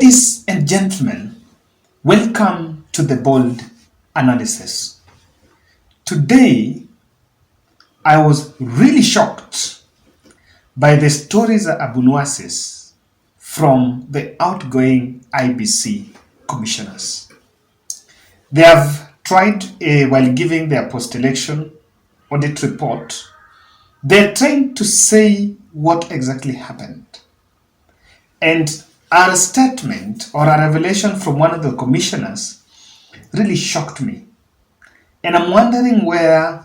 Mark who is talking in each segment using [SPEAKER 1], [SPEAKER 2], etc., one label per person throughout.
[SPEAKER 1] Ladies and gentlemen, welcome to the Bold Analysis. Today, I was really shocked by the stories of abunuasis from the outgoing IBC commissioners. They have tried, while giving their post-election audit report, they're trying to say what exactly happened. And our statement or a revelation from one of the commissioners really shocked me. And I'm wondering where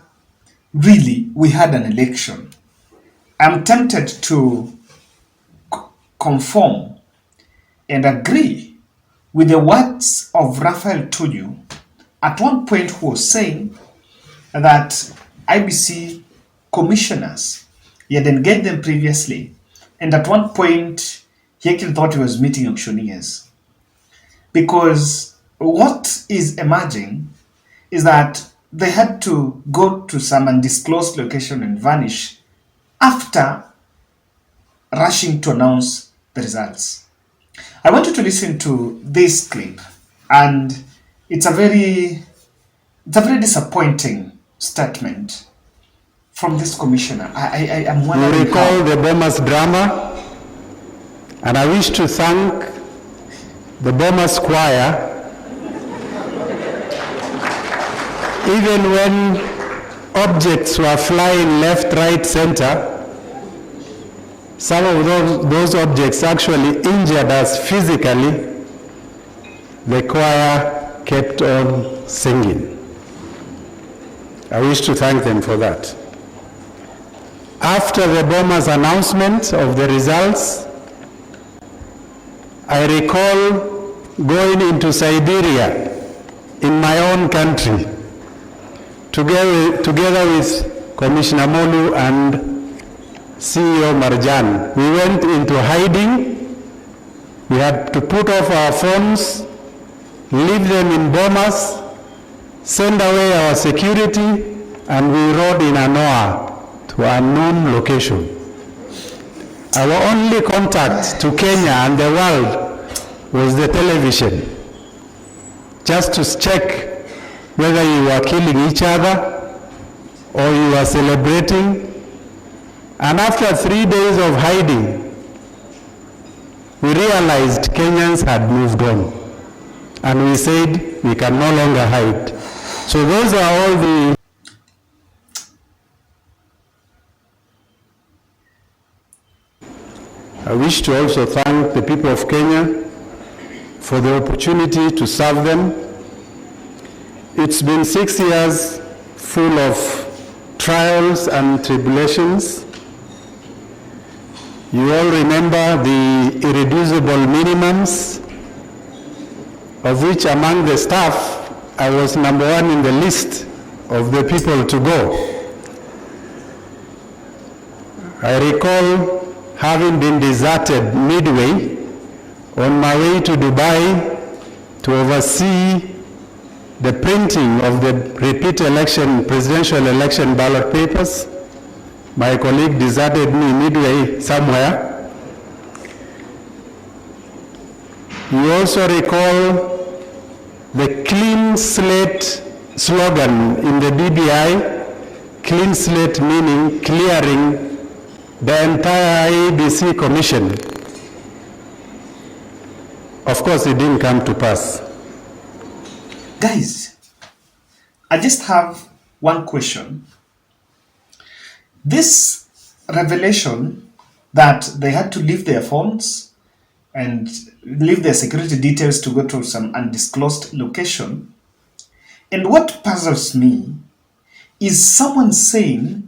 [SPEAKER 1] really we had an election. I'm tempted to conform and agree with the words of Raphael Tuju at one point, who was saying that IBC commissioners, he had engaged them previously, and at one point he actually thought he was meeting auctioneers. Because what is emerging is that they had to go to some undisclosed location and vanish after rushing to announce the results. I want you to listen to this clip, and it's a very disappointing statement from this commissioner. I am wondering.
[SPEAKER 2] We recall the Bomas drama, and I wish to thank the Bomas choir. Even when objects were flying left, right, center, some of those objects actually injured us physically. The choir kept on singing. I wish to thank them for that. After the Bomas announcement of the results, I recall going into Siberia in my own country together with Commissioner Molu and CEO Marjan. We went into hiding. We had to put off our phones, leave them in Bomas, send away our security, and we rode in Anoa to a known location. Our only contact to Kenya and the world was the television, just to check whether you were killing each other or you were celebrating. And after 3 days of hiding, we realized Kenyans had moved on. And we said we can no longer hide. So those are all the... I wish to also thank the people of Kenya for the opportunity to serve them. It's been 6 years full of trials and tribulations. You all remember the irreducible minimums, of which among the staff, I was number one in the list of the people to go. I recall having been deserted midway on my way to Dubai to oversee the printing of the repeat election, presidential election ballot papers. My colleague deserted me midway somewhere. You also recall the clean slate slogan in the BBI, clean slate meaning clearing the entire IEBC commission. Of course, it didn't come to pass.
[SPEAKER 1] Guys, I just have one question. This revelation that they had to leave their phones and leave their security details to go to some undisclosed location, and what puzzles me is someone saying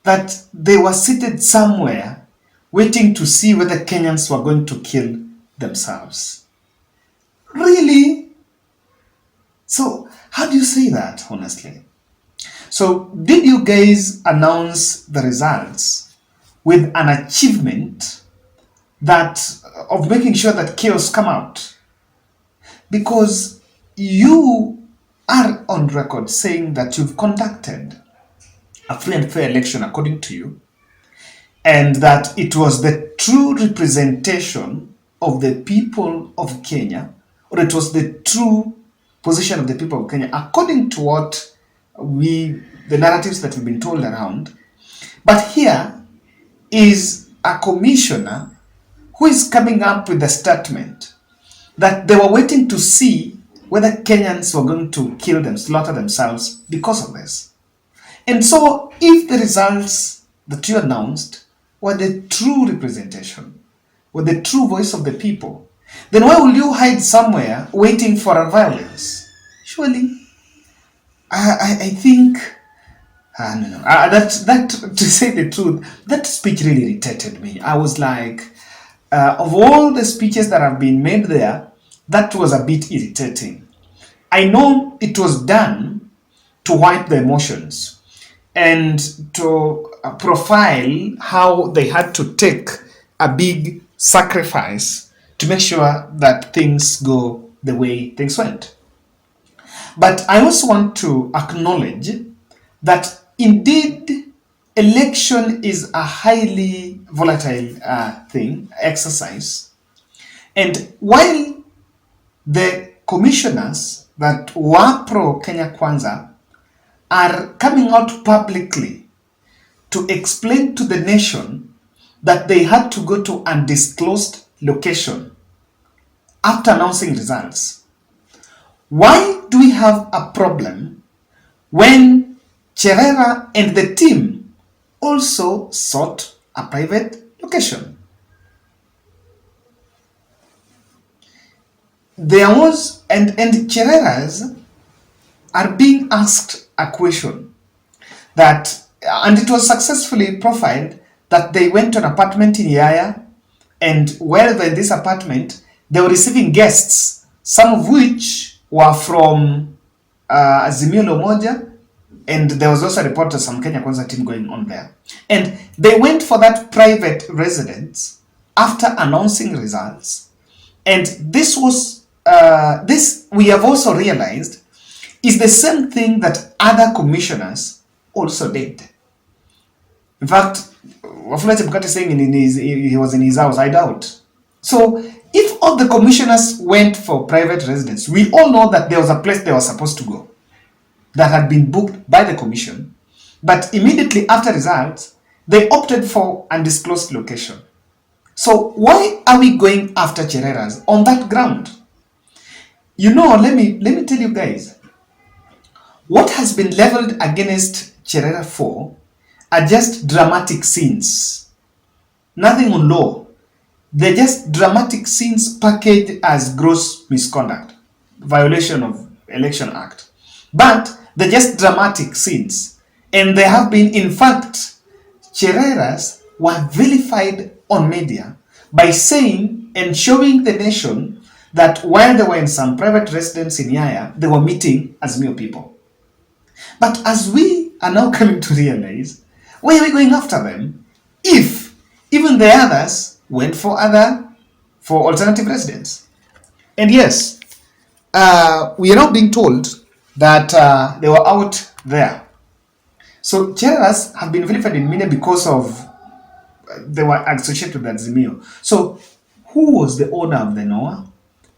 [SPEAKER 1] that they were seated somewhere waiting to see whether Kenyans were going to kill themselves. Really? So how do you say that, honestly? So did you guys announce the results with an achievement that of making sure that chaos come out? Because you are on record saying that you've conducted a free and fair election according to you, and that it was the true representation of the people of Kenya, or it was the true position of the people of Kenya, according to what the narratives that we've been told around. But here is a commissioner who is coming up with a statement that they were waiting to see whether Kenyans were going to kill them, slaughter themselves because of this. And so, if the results that you announced were the true representation, were the true voice of the people, then why will you hide somewhere waiting for a violence? Surely, I think, no. That, to say the truth, that speech really irritated me. I was like, of all the speeches that have been made there, that was a bit irritating. I know it was done to wipe the emotions and to profile how they had to take a big sacrifice to make sure that things go the way things went. But I also want to acknowledge that indeed election is a highly volatile exercise. And while the commissioners that were pro Kenya Kwanza are coming out publicly to explain to the nation that they had to go to undisclosed location after announcing results, why do we have a problem when Cherera and the team also sought a private location? There was, and Chereras are being asked a question that, and it was successfully profiled, that they went to an apartment in Yaya, and while in this apartment, they were receiving guests, some of which were from Azimio la Umoja, and there was also a report of some Kenya Kwanza team going on there. And they went for that private residence after announcing results. And this was, this we have also realized is the same thing that other commissioners also did. In fact, Wafula Chebukati saying he was in his house, I doubt. So if all the commissioners went for private residence, we all know that there was a place they were supposed to go that had been booked by the commission, but immediately after results, they opted for undisclosed location. So why are we going after Chereras on that ground? You know, let me tell you guys, what has been leveled against Cherera for are just dramatic scenes. Nothing on law. They're just dramatic scenes packaged as gross misconduct, violation of Election Act. But they're just dramatic scenes. And they have been, in fact, Chereras were vilified on media by saying and showing the nation that while they were in some private residence in Yaya, they were meeting Azimio people. But as we are now coming to realize, why are we going after them if even the others went for alternative residence? And yes, we are now being told that they were out there. So Chereras have been vilified in media because of they were associated with Azimio. So who was the owner of the NOA?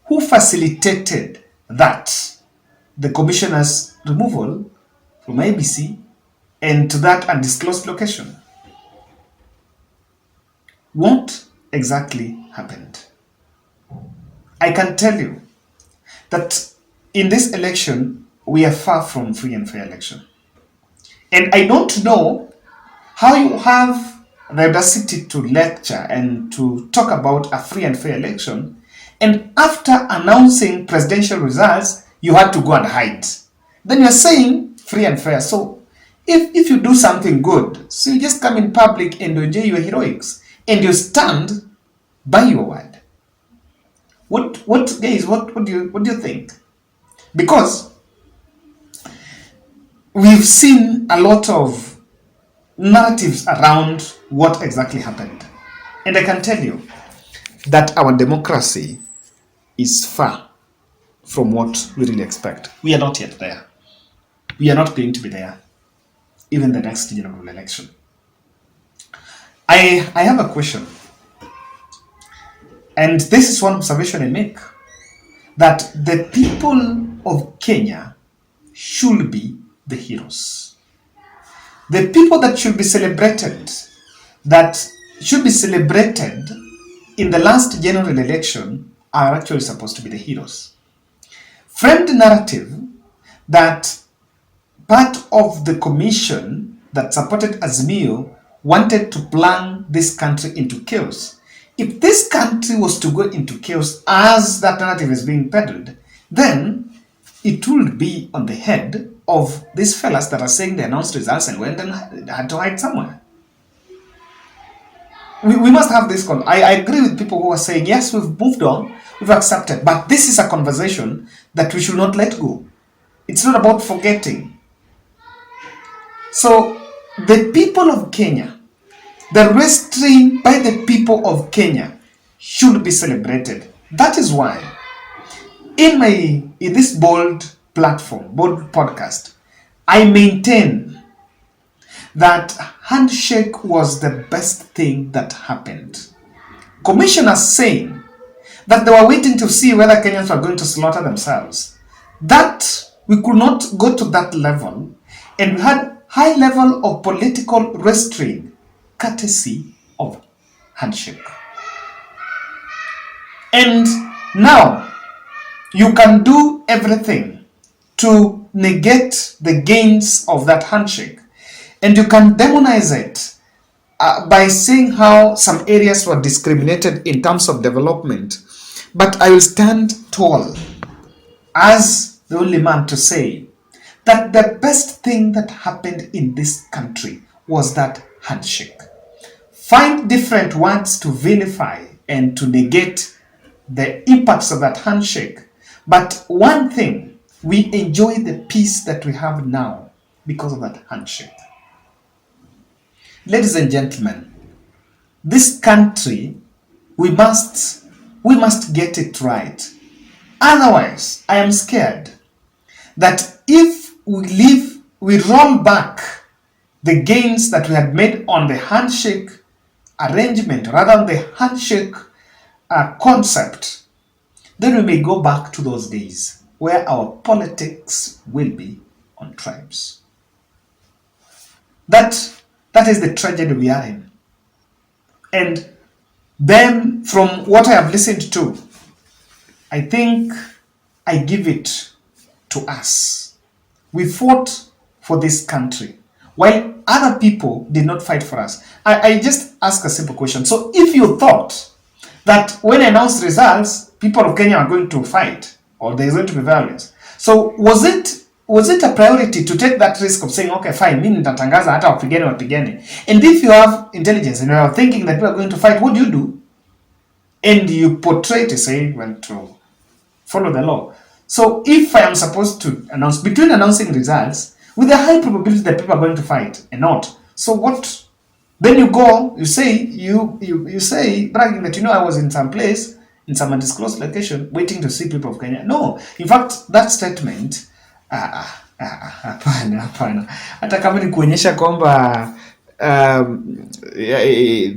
[SPEAKER 1] Who facilitated that? The commissioner's removal from ABC and to that undisclosed location. What exactly happened? I can tell you that in this election, we are far from free and fair election. And I don't know how you have the audacity to lecture and to talk about a free and fair election, and after announcing presidential results, you had to go and hide. Then you're saying free and fair. So if you do something good, so you just come in public and enjoy your heroics, and you stand by your word. What guys, what do you think? Because we've seen a lot of narratives around what exactly happened. And I can tell you that our democracy is far from what we really expect. We are not yet there. We are not going to be there, even the next general election. I have a question. And this is one observation I make, that the people of Kenya should be the heroes. The people that should be celebrated, that should be celebrated in the last general election are actually supposed to be the heroes. Framed narrative that part of the commission that supported Azimio wanted to plunge this country into chaos. If this country was to go into chaos as that narrative is being peddled, then it would be on the head of these fellas that are saying they announced results and went and had to hide somewhere. We must have this. I agree with people who are saying, yes, we've moved on, we've accepted, but this is a conversation that we should not let go. It's not about forgetting. So, the people of Kenya, the restraint by the people of Kenya should be celebrated. That is why, in this bold platform, bold podcast, I maintain that handshake was the best thing that happened. Commissioners saying that they were waiting to see whether Kenyans were going to slaughter themselves. That we could not go to that level, and we had high level of political restraint courtesy of handshake. And now you can do everything to negate the gains of that handshake, and you can demonize it by saying how some areas were discriminated in terms of development. But I will stand tall as the only man to say that the best thing that happened in this country was that handshake. Find different words to vilify and to negate the impacts of that handshake. But one thing, we enjoy the peace that we have now because of that handshake. Ladies and gentlemen, this country, we must get it right. Otherwise, I am scared that if we roll back the gains that we had made on the handshake arrangement, rather than the handshake concept, then we may go back to those days where our politics will be on tribes. That is the tragedy we are in. And then, from what I have listened to, I think I give it to us. We fought for this country, while other people did not fight for us. I just ask a simple question. So if you thought that when I announced results, people of Kenya are going to fight, or there's going to be violence, so was it a priority to take that risk of saying, okay, fine, mimi nitatangaza hata wapigane? And if you have intelligence and you are thinking that we are going to fight, what do? And you portray to say, well, to follow the law. So if I am supposed to announce, between announcing results, with a high probability that people are going to fight and not, so what? Then you go, you say, you say, bragging that, I was in some place, in some undisclosed location, waiting to see people of Kenya. No, in fact, that statement, hapana. Hata kama ni kuonyesha kwamba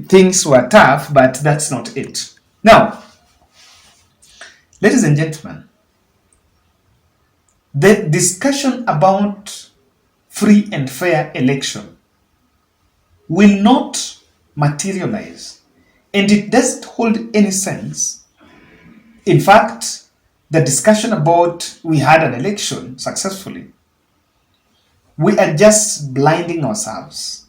[SPEAKER 1] things were tough, but that's not it. Now, ladies and gentlemen, the discussion about free and fair election will not materialize, and it doesn't hold any sense. In fact, the discussion about we had an election successfully, we are just blinding ourselves.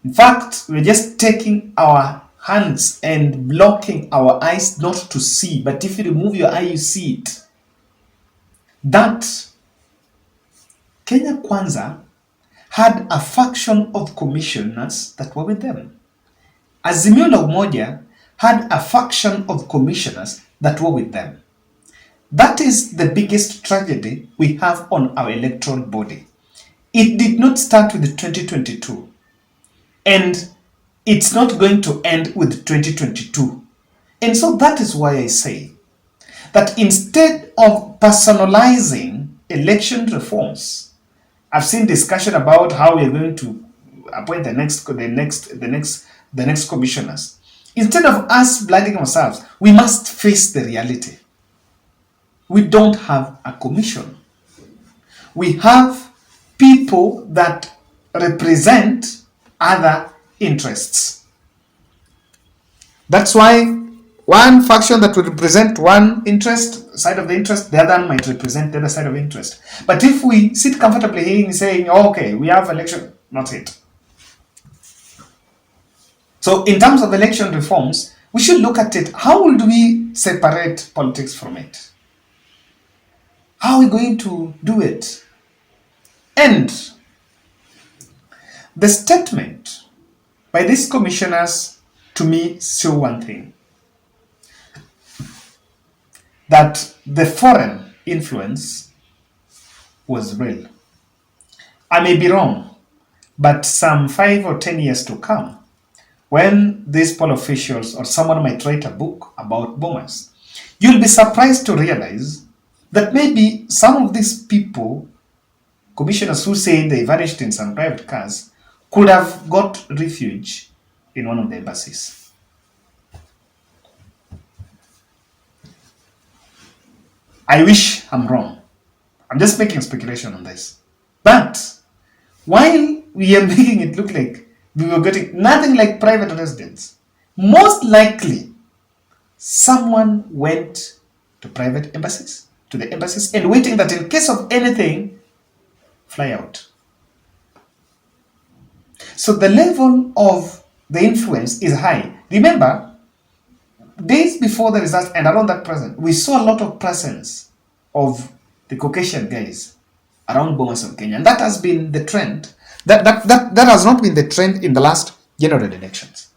[SPEAKER 1] In fact, we're just taking our hands and blocking our eyes not to see. But if you remove your eye, you see it. That Kenya Kwanza had a faction of commissioners that were with them. Azimio la Umoja had a faction of commissioners that were with them. That is the biggest tragedy we have on our electoral body. It did not start with 2022, and it's not going to end with 2022. And so that is why I say that instead of personalizing election reforms, I've seen discussion about how we're going to appoint the next commissioners. Instead of us blinding ourselves, we must face the reality. We don't have a commission. We have people that represent other interests. That's why one faction that would represent one interest, side of the interest, the other might represent the other side of interest. But if we sit comfortably here saying, oh, okay, we have election, not it. So in terms of election reforms, we should look at it. How would we separate politics from it? How are we going to do it? And the statement by these commissioners to me show one thing, that the foreign influence was real. I may be wrong, but some 5 or 10 years to come, when these poll officials or someone might write a book about Bomas, you'll be surprised to realize that maybe some of these people, commissioners who say they vanished in some private cars, could have got refuge in one of the embassies. I wish I'm wrong. I'm just making speculation on this. But while we are making it look like we were getting nothing like private residence, most likely someone went to private embassies, to the embassies, and waiting that in case of anything, fly out. So the level of the influence is high. Remember, days before the results and around that present, we saw a lot of presence of the Caucasian guys around Bomas of Kenya. And that has been the trend. That has not been the trend in the last general elections.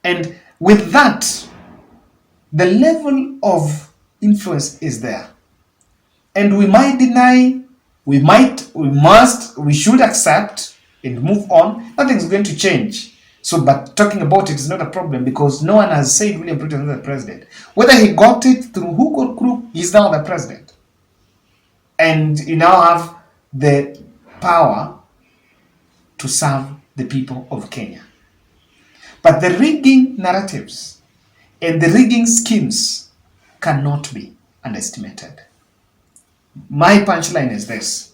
[SPEAKER 1] And with that, the level of influence is there. And we might deny, we must, we should accept and move on. Nothing's going to change. So, but talking about it is not a problem because no one has said William Ruto is not the president. Whether he got it through hook or crook, he's now the president. And you now have the power to serve the people of Kenya. But the rigging narratives and the rigging schemes cannot be underestimated. My punchline is this: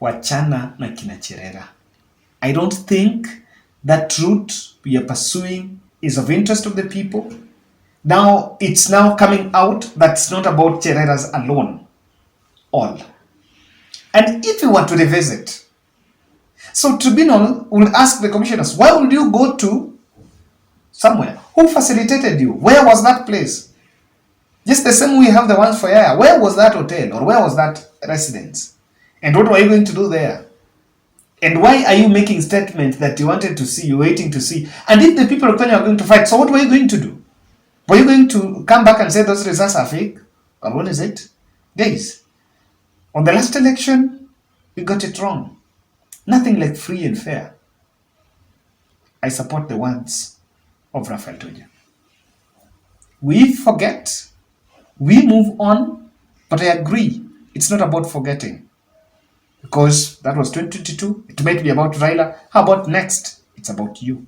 [SPEAKER 1] wachana na kina Cherera. I don't think that route we are pursuing is of interest of the people. Now, it's now coming out that it's not about Cherera's alone, all. And if you want to revisit, so tribunal will ask the commissioners, why would you go to somewhere? Who facilitated you? Where was that place? Just the same we have the ones for Yaya. Where was that hotel or where was that residence? And what were you going to do there? And why are you making statements that you wanted to see, you're waiting to see? And if the people of Kenya are going to fight, so what were you going to do? Were you going to come back and say those results are fake? Or what is it? Guys, on the last election, we got it wrong. Nothing like free and fair. I support the words of Raphael Tuju. We forget, we move on, but I agree, it's not about forgetting. Because that was 2022, it might be about Raila. How about next? It's about you.